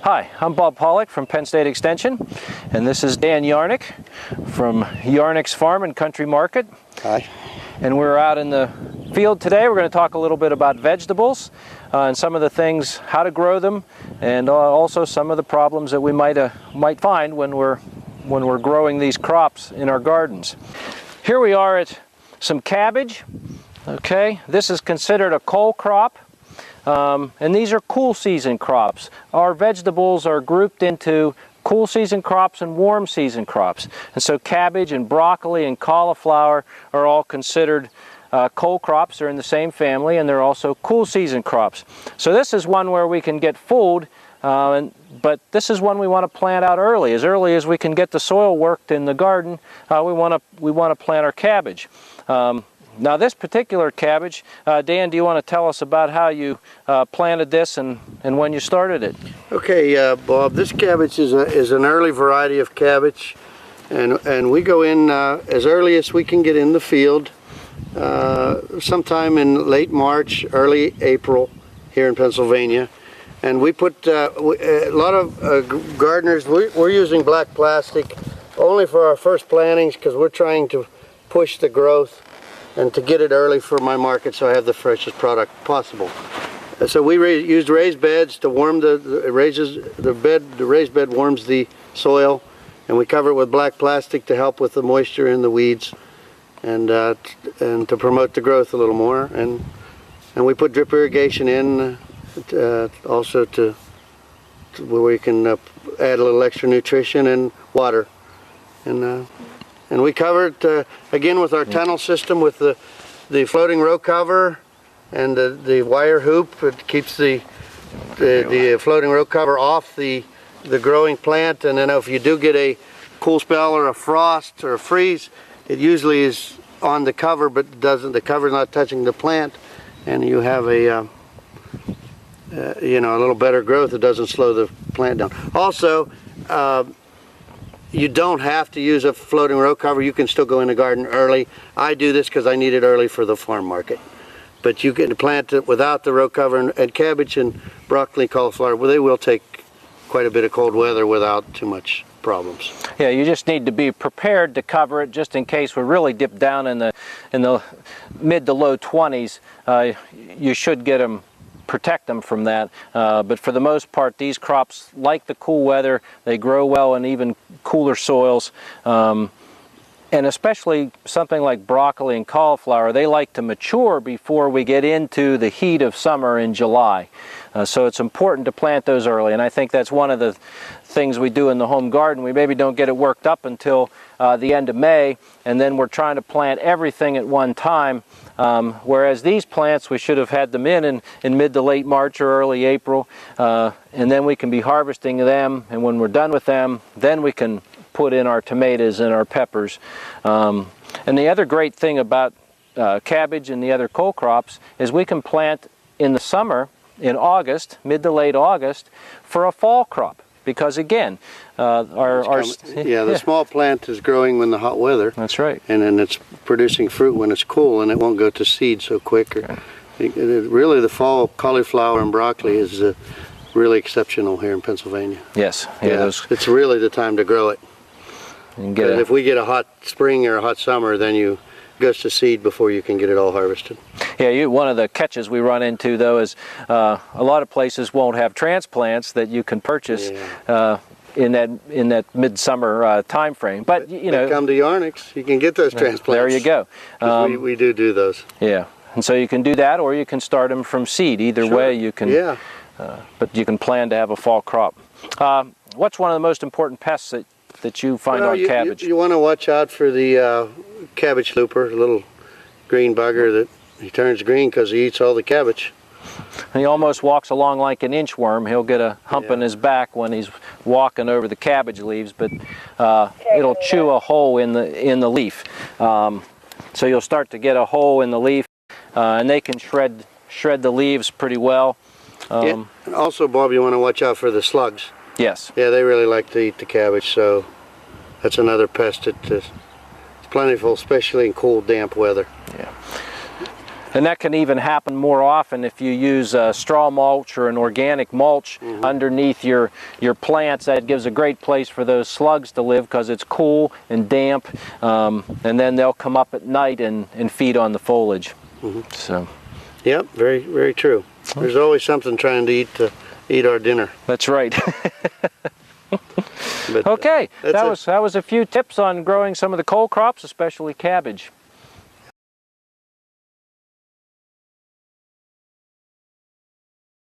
Hi, I'm Bob Pollock from Penn State Extension, and this is Dan Yarnick from Yarnick's Farm and Country Market. Hi. And we're out in the field today. We're going to talk a little bit about vegetables and some of the things, how to grow them, and also some of the problems that we might find when we're growing these crops in our gardens. Here we are at some cabbage. Okay, this is considered a cole crop. And these are cool season crops. Our vegetables are grouped into cool season crops and warm season crops. And so cabbage and broccoli and cauliflower are all considered cole crops. They're in the same family, and they're also cool season crops. So this is one where we can get food, but this is one we want to plant out early as we can get the soil worked in the garden. We want to plant our cabbage. Now this particular cabbage, Dan, do you want to tell us about how you planted this and when you started it? Okay, Bob, this cabbage is an early variety of cabbage, and we go in as early as we can get in the field, sometime in late March, early April here in Pennsylvania. And we put a lot of gardeners, we're using black plastic only for our first plantings because we're trying to push the growth and to get it early for my market so I have the freshest product possible. So we used raised beds to warm the raised bed warms the soil, and we cover it with black plastic to help with the moisture in the weeds and to promote the growth a little more. And we put drip irrigation in also to where we can add a little extra nutrition and water. And we cover it again with our tunnel system with the floating row cover and the wire hoop. It keeps the floating row cover off the growing plant, and then if you do get a cool spell or a frost or a freeze, it usually is on the cover, but the cover is not touching the plant, and you have a a little better growth. It doesn't slow the plant down. Also, you don't have to use a floating row cover. You can still go in the garden early. I do this because I need it early for the farm market. But you can plant it without the row cover, and cabbage and broccoli, cauliflower, well, they will take quite a bit of cold weather without too much problems. Yeah, you just need to be prepared to cover it just in case we really dip down in the mid to low 20s. You should protect them from that, but for the most part these crops like the cool weather. They grow well in even cooler soils, and especially something like broccoli and cauliflower, they like to mature before we get into the heat of summer in July. So it's important to plant those early, and I think that's one of the things we do in the home garden. We maybe don't get it worked up until the end of May, and then we're trying to plant everything at one time. Whereas these plants, we should have had them in mid to late March or early April, and then we can be harvesting them, and when we're done with them, then we can put in our tomatoes and our peppers. And the other great thing about cabbage and the other cole crops is we can plant in the summer, in August, mid to late August, for a fall crop. Because again, the small plant is growing when the hot weather. That's right. And then it's producing fruit when it's cool, and it won't go to seed so quick. Really, the fall cauliflower and broccoli is really exceptional here in Pennsylvania. Yes. Yeah, it's really the time to grow it. And if we get a hot spring or a hot summer, then it goes to seed before you can get it all harvested. Yeah, one of the catches we run into though is a lot of places won't have transplants that you can purchase in that midsummer time frame. But come to Yarnick's, you can get those transplants. There you go. We do those. Yeah, and so you can do that, or you can start them from seed. Either way, you can. Yeah. But you can plan to have a fall crop. What's one of the most important pests that you find on cabbage? You want to watch out for the cabbage looper, a little green bugger that he turns green because he eats all the cabbage. And he almost walks along like an inchworm. He'll get a hump in his back when he's walking over the cabbage leaves, but it'll chew a hole in the leaf. So you'll start to get a hole in the leaf, and they can shred the leaves pretty well. And also, Bob, you want to watch out for the slugs. Yes. Yeah, they really like to eat the cabbage, so that's another pest that is plentiful, especially in cool, damp weather. Yeah. And that can even happen more often if you use straw mulch or an organic mulch underneath your plants. That gives a great place for those slugs to live because it's cool and damp, and then they'll come up at night and feed on the foliage. So. Yep, very, very true. There's always something trying to eat our dinner. That's right. But, okay, that was a few tips on growing some of the cole crops, especially cabbage.